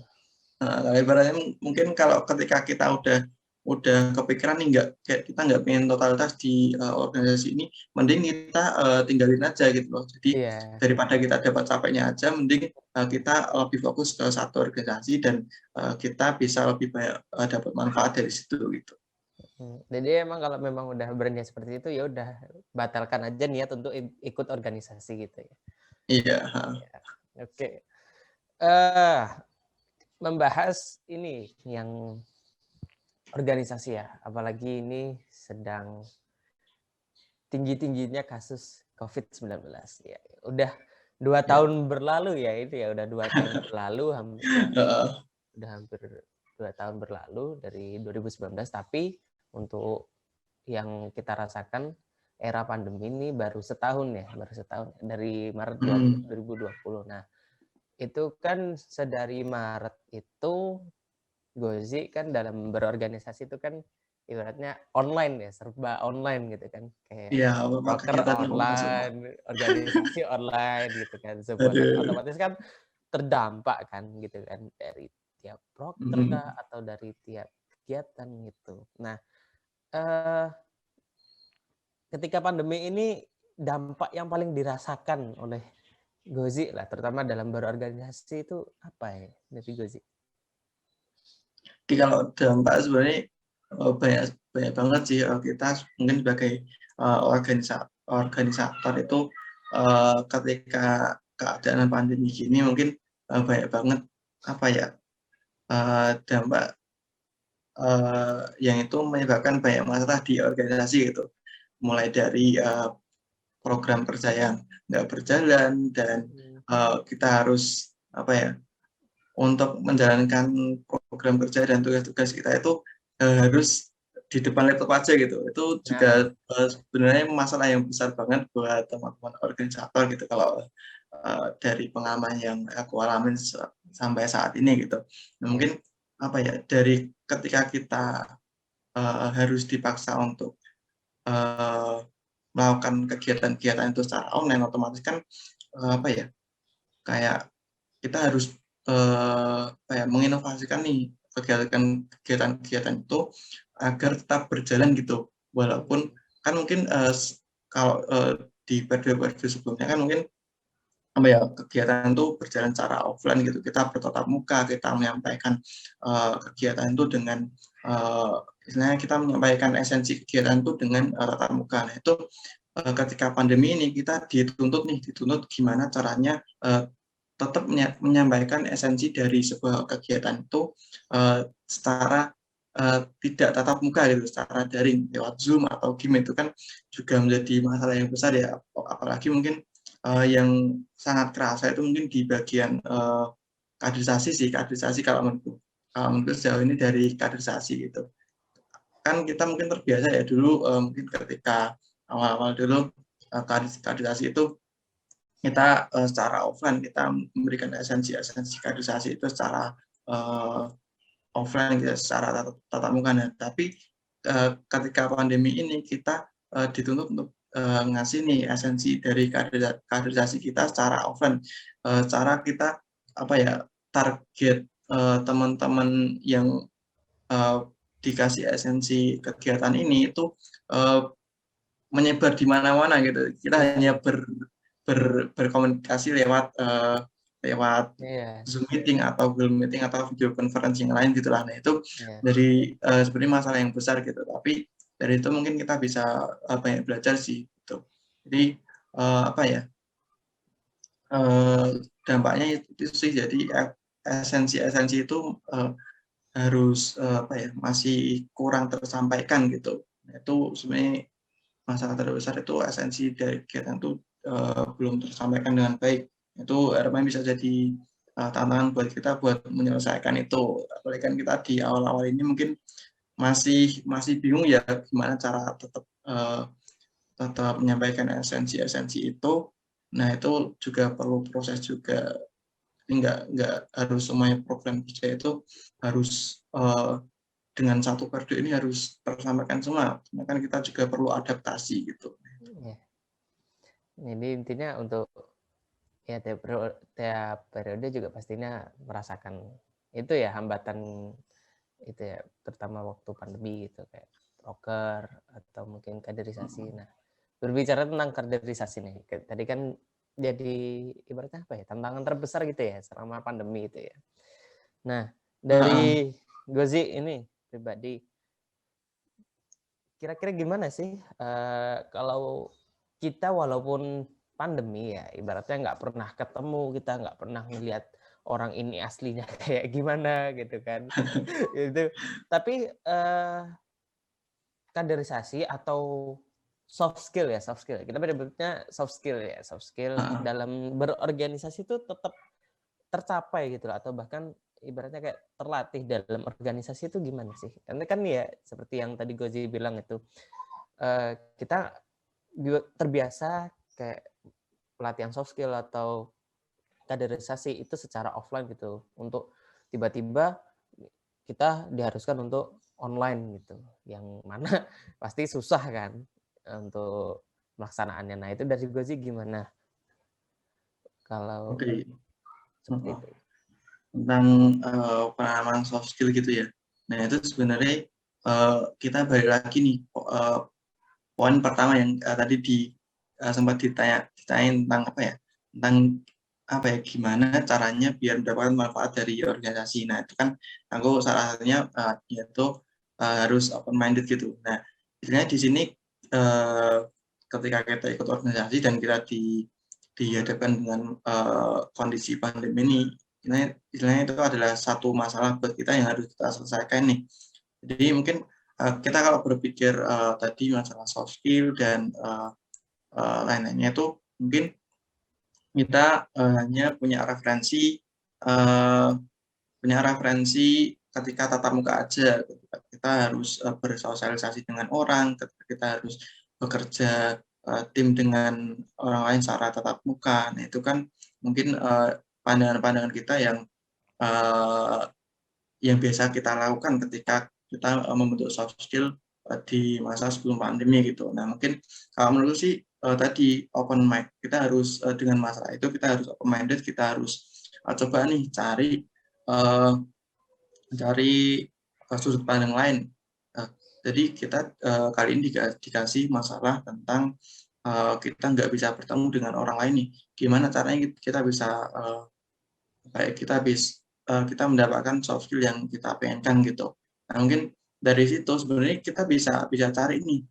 Ibaratnya mungkin kalau ketika kita udah udah kepikiran nih kita nggak pengen totalitas di organisasi ini, mending kita tinggalin aja gitu loh. Jadi Iya. daripada kita dapat capeknya aja, mending kita lebih fokus ke satu organisasi dan kita bisa lebih banyak dapat manfaat dari situ gitu. Jadi emang kalau memang udah berniat seperti itu ya udah batalkan aja niat untuk ikut organisasi gitu ya. Iya. Ya, oke. Eh membahas ini yang organisasi ya, apalagi ini sedang tinggi-tingginya kasus COVID-19 ya. Udah 2 tahun berlalu ya itu ya, udah 2 tahun berlalu ya, udah hampir 2 tahun berlalu dari 2019, tapi untuk yang kita rasakan era pandemi ini baru setahun ya, baru setahun dari Maret 2020. Nah, itu kan sedari Maret itu Gozi kan dalam berorganisasi itu kan ibaratnya online ya, serba online gitu kan. Kayak Iya, apa proker kegiatannya online semua. online, organisasi online gitu kan. Semuanya Aduh. otomatis kan terdampak kan gitu kan dari tiap proker kah Mhm. atau dari tiap kegiatan gitu. Nah, eh, ketika pandemi ini dampak yang paling dirasakan oleh Gozi lah, terutama dalam berorganisasi itu apa ya dari Gozi? Jadi kalau dampak sebenarnya banyak banyak banget sih, kita mungkin sebagai organisator itu ketika keadaan pandemi gini mungkin banyak banget apa ya dampak yang itu menyebabkan banyak masalah di organisasi gitu. Mulai dari program kerja yang nggak berjalan dan kita harus apa ya untuk menjalankan program kerja dan tugas-tugas kita itu harus di depan laptop aja gitu. Itu Nah, juga sebenarnya masalah yang besar banget buat teman-teman organisator gitu kalau dari pengalaman yang aku alamin sampai saat ini gitu. Nah, ya. mungkin apa ya dari ketika kita harus dipaksa untuk uh, melakukan kegiatan-kegiatan itu secara online, otomatis kan apa ya kayak kita harus menginovasikan nih kegiatan-kegiatan itu agar tetap berjalan gitu. Walaupun kan mungkin kalau di periode-periode sebelumnya kan mungkin apa ya kegiatan itu berjalan secara offline gitu, kita bertatap muka, kita menyampaikan kegiatan itu dengan istilahnya kita menyampaikan esensi kegiatan itu dengan tatap muka. Nah itu ketika pandemi ini kita dituntut gimana caranya tetap menyampaikan esensi dari sebuah kegiatan itu secara tidak tatap muka gitu, secara daring lewat Zoom atau Game. Itu kan juga menjadi masalah yang besar ya, apalagi mungkin yang sangat kerasa itu mungkin di bagian kaderisasi kalau menurutku sejauh ini dari kaderisasi gitu. Kan kita mungkin terbiasa ya dulu mungkin ketika awal-awal dulu kaderisasi itu kita secara offline kita memberikan esensi kaderisasi itu secara offline gitu, secara tatap muka. Nah, tapi ketika pandemi ini kita dituntut untuk ngasih nih esensi dari kaderisasi kita secara offline. Cara kita apa ya target teman-teman yang uh, dikasih esensi kegiatan ini itu uh, menyebar di mana-mana gitu. Kita hanya berkomunikasi lewat Iya, Zoom meeting atau Google meeting atau video conference yang lain gitulah. Nah itu iya. dari sebenarnya masalah yang besar gitu. Tapi dari itu mungkin kita bisa banyak belajar sih gitu. Jadi apa ya uh, dampaknya itu sih jadi esensi-esensi itu harus apa ya masih kurang tersampaikan gitu. Itu sebenarnya masalah terbesar itu esensi dari kegiatan itu belum tersampaikan dengan baik. Itu harapan bisa jadi tantangan buat kita buat menyelesaikan itu. Apalagi kan kita di awal-awal ini mungkin masih bingung ya gimana cara tetap menyampaikan esensi-esensi itu. Nah itu juga perlu proses juga. Jadi nggak harus semuanya program kerja itu harus dengan satu periode ini harus tersampaikan semua. Karena kan kita juga perlu adaptasi gitu. Iya. Jadi intinya untuk ya tiap periode juga pastinya merasakan itu ya hambatan itu ya, terutama waktu pandemi gitu kayak proker atau mungkin kaderisasi. Nah, berbicara tentang kaderisasi nih, tadi kan jadi ibaratnya apa ya, tantangan terbesar gitu ya selama pandemi itu ya. Nah, Heeh. dari Gozi ini pribadi, kira-kira gimana sih kalau kita walaupun pandemi ya, ibaratnya nggak pernah ketemu, kita nggak pernah ngelihat orang ini aslinya kayak gimana gitu kan. Itu tapi kaderisasi atau soft skill ya, soft skill. Kita menyebutnya soft skill ya, soft skill Heeh. dalam berorganisasi itu tetap tercapai gitu loh, atau bahkan ibaratnya kayak terlatih dalam organisasi itu gimana sih? Karena kan ya seperti yang tadi Gozi bilang itu, kita juga terbiasa kayak pelatihan soft skill atau kaderisasi itu secara offline gitu. Untuk tiba-tiba kita diharuskan untuk online gitu. Yang mana pasti susah kan untuk melaksanaannya. Nah, itu dari Gozi gimana kalau Oke. seperti Heeh. itu? Tentang penanaman soft skill gitu ya. Nah itu sebenarnya kita balik lagi nih poin pertama yang tadi sempat ditanyain tentang apa ya, tentang apa ya, gimana caranya biar mendapatkan manfaat dari organisasi. Nah itu kan aku salah satunya yaitu harus open minded gitu. Nah istilahnya di sini uh, ketika kita ikut organisasi dan kita dihadapkan dengan kondisi pandemi ini, istilahnya itu adalah satu masalah buat kita yang harus kita selesaikan nih. Jadi mungkin kita kalau berpikir tadi masalah soft skill dan lain-lainnya itu mungkin kita hanya uh, punya referensi ketika tatap muka aja. Ketika kita harus bersosialisasi dengan orang, ketika kita harus bekerja tim dengan orang lain secara tatap muka. Nah itu kan mungkin pandangan-pandangan kita uh, yang biasa kita lakukan ketika kita membentuk soft skill di masa sebelum pandemi gitu. Nah mungkin kalau menurut sih tadi open mind, kita harus dengan masalah itu kita harus open minded, kita harus coba nih uh, cari sudut pandang lain. Jadi kita kali ini dikasih masalah tentang kita nggak bisa bertemu dengan orang lain nih. Gimana caranya kita bisa kayak kita mendapatkan soft skill yang kita pengenkan gitu. Nah, mungkin dari situ sebenarnya kita bisa bisa cari ini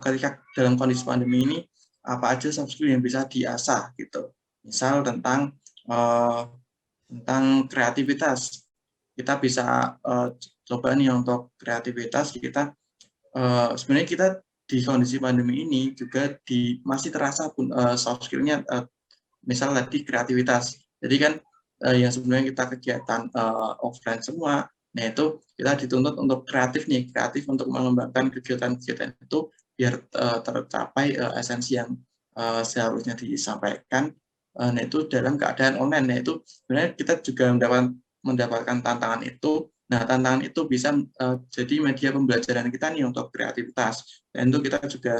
ketika dalam kondisi pandemi ini apa aja soft skill yang bisa diasah gitu. Misal tentang kreativitas. Kita bisa coba nih untuk kreativitas kita sebenarnya kita di kondisi pandemi ini juga masih terasa pun soft skill-nya misal tadi kreativitas. Jadi kan yang sebenarnya kita kegiatan offline semua, nah itu kita dituntut untuk kreatif nih, kreatif untuk mengembangkan kegiatan-kegiatan itu biar tercapai esensi yang seharusnya disampaikan. Nah itu dalam keadaan online, nah itu sebenarnya kita juga mendapatkan tantangan itu. Nah tantangan itu bisa jadi media pembelajaran kita nih untuk kreativitas, dan itu kita juga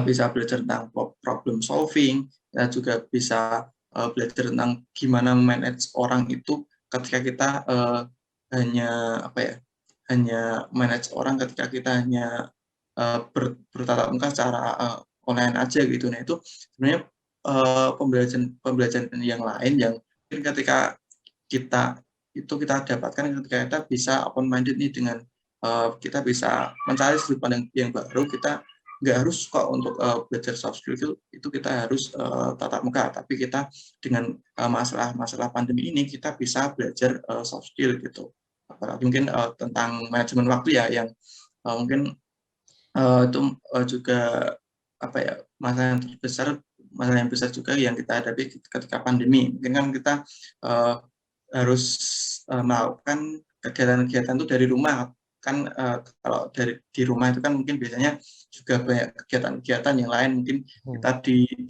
bisa belajar tentang problem solving, dan juga bisa belajar tentang gimana manage orang itu ketika kita hanya apa ya, hanya manage orang ketika kita hanya bertatap muka secara online aja gitu. Nah itu sebenarnya pembelajaran yang lain yang mungkin ketika kita dapatkan ketika kita bisa open minded nih dengan kita bisa mencari sudut pandang yang baru. Kita nggak harus kok untuk belajar soft skill itu kita harus tatap muka, tapi kita dengan masalah pandemi ini kita bisa belajar soft skill gitu. Apalagi mungkin tentang manajemen waktu ya, yang mungkin itu juga apa ya, masalah yang besar juga yang kita hadapi ketika pandemi. Mungkin kan kita harus melakukan kegiatan-kegiatan itu dari rumah kan. Kalau di rumah itu kan mungkin biasanya juga banyak kegiatan-kegiatan yang lain, mungkin kita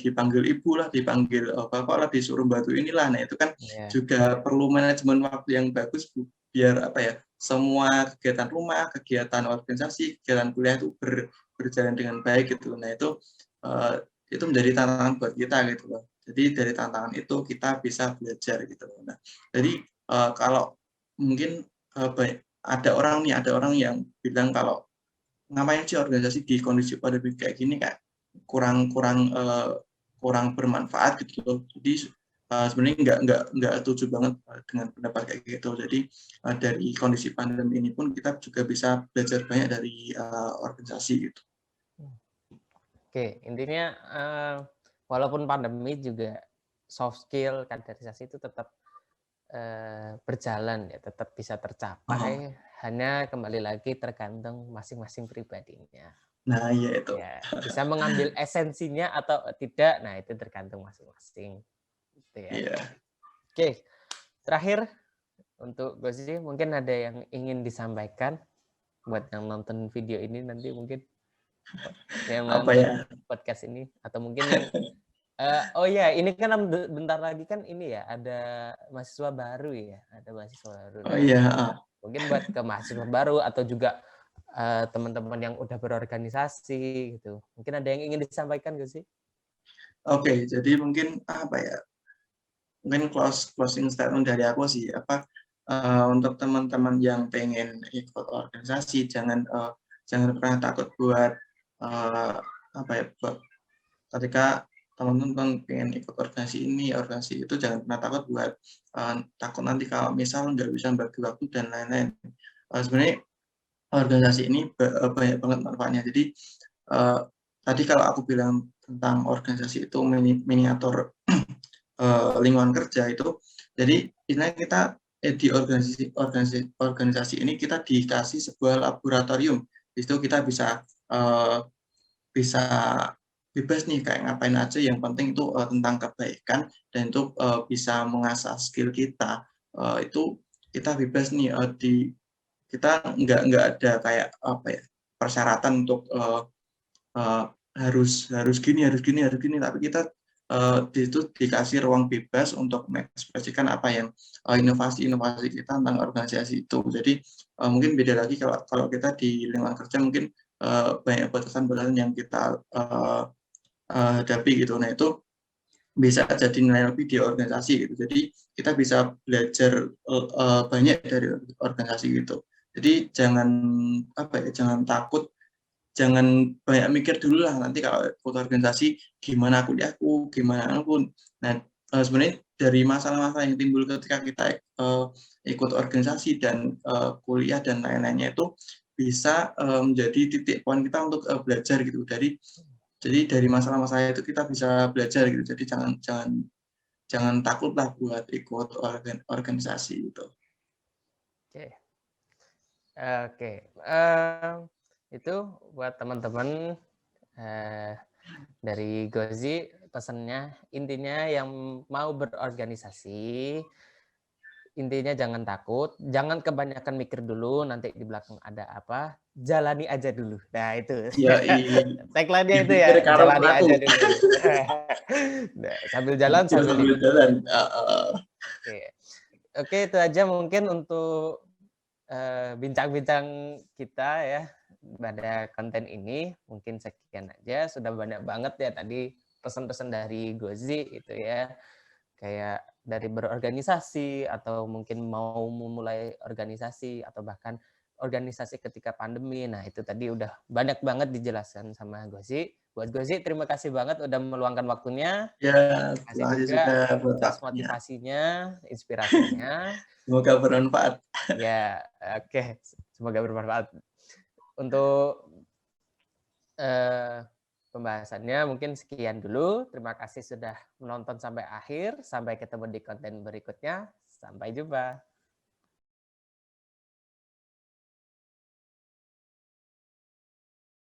dipanggil ibu lah, dipanggil bapak lah, disuruh bantu inilah. Nah itu kan juga perlu manajemen waktu yang bagus biar apa ya, semua kegiatan rumah, kegiatan organisasi, kegiatan kuliah itu berjalan dengan baik gitu. Nah itu menjadi tantangan buat kita gitu loh. Jadi dari tantangan itu kita bisa belajar gitu. Nah, jadi kalau mungkin ada orang yang bilang kalau ngapain sih organisasi di kondisi pandemi kayak gini, kayak kurang kurang kurang bermanfaat gitu loh. Jadi sebenarnya nggak setuju banget dengan pendapat kayak gitu. Jadi dari kondisi pandemi ini pun kita juga bisa belajar banyak dari organisasi gitu. Oke, intinya walaupun pandemi juga soft skill, kaderisasi itu tetap berjalan ya, tetap bisa tercapai. Hanya kembali lagi tergantung masing-masing pribadinya. Nah, iya itu. Ya, bisa mengambil esensinya atau tidak, nah itu tergantung masing-masing. Gitu ya. Iya. Oke, terakhir untuk Gozi mungkin ada yang ingin disampaikan buat yang nonton video ini nanti mungkin yang Apa ya? nonton podcast ini atau mungkin yang oh ya ini kan bentar lagi kan ini ya ada mahasiswa baru ya, ada mahasiswa baru. Oh iya. Mungkin buat ke mahasiswa baru atau juga teman-teman yang udah berorganisasi gitu. Mungkin ada yang ingin disampaikan gak sih? Oke, jadi mungkin apa ya? Mungkin closing statement dari aku sih, untuk teman-teman yang pengen ikut organisasi, jangan pernah takut buat apa ya, buat ketika teman-teman pengen ikut organisasi itu, jangan pernah takut buat takut nanti kalau misal nggak bisa bagi waktu dan lain-lain. Sebenarnya organisasi ini banyak banget manfaatnya. Jadi tadi kalau aku bilang tentang organisasi itu miniatur lingkungan kerja itu, jadi istilahnya kita di organisasi ini kita dikasih sebuah laboratorium. Di situ kita bisa bisa bebas nih kayak ngapain aja, yang penting itu tentang kebaikan, dan itu bisa mengasah skill kita. Itu kita bebas nih, kita nggak ada kayak apa ya, persyaratan untuk harus gini, tapi kita di situ dikasih ruang bebas untuk mengekspresikan apa yang inovasi-inovasi kita tentang organisasi itu. Jadi mungkin beda lagi kalau kita di lingkungan kerja, mungkin banyak batasan-batasan yang kita hadapi gitu. Nah, itu bisa jadi nilai lebih di organisasi gitu. Jadi kita bisa belajar banyak dari organisasi gitu. Jadi jangan takut, jangan banyak mikir dulu lah nanti kalau ikut organisasi gimana kuliahku, gimana aku. Nah, sebenarnya dari masalah-masalah yang timbul ketika kita ikut organisasi dan kuliah dan lain-lainnya itu bisa menjadi titik poin kita untuk belajar gitu. Jadi dari masalah-masalah itu kita bisa belajar gitu. Jadi jangan takutlah buat ikut organisasi gitu. Oke. Oke. Itu buat teman-teman dari Gozi pesannya, intinya yang mau berorganisasi, intinya jangan takut, jangan kebanyakan mikir dulu nanti di belakang ada apa, jalani aja dulu. Nah itu Ya, tagline-nya itu dipikir ya, karo jalani pelaku. aja dulu. Nah, sambil jalan Dipikir sambil sambil ikut. jalan. Oke. Oke, itu aja mungkin untuk bincang-bincang kita ya pada konten ini. Mungkin sekian aja, sudah banyak banget ya tadi pesan-pesan dari Gozi itu ya, kayak dari berorganisasi atau mungkin mau memulai organisasi atau bahkan organisasi ketika pandemi. Nah itu tadi udah banyak banget dijelaskan sama Gozi. Buat Gozi terima kasih banget udah meluangkan waktunya. Ya, Terima kasih terima kasih juga juga buat atas waktunya. motivasinya, inspirasinya. Semoga bermanfaat. Ya, oke. Semoga bermanfaat. Untuk pembahasannya mungkin sekian dulu. Terima kasih sudah menonton sampai akhir. Sampai ketemu di konten berikutnya. Sampai jumpa.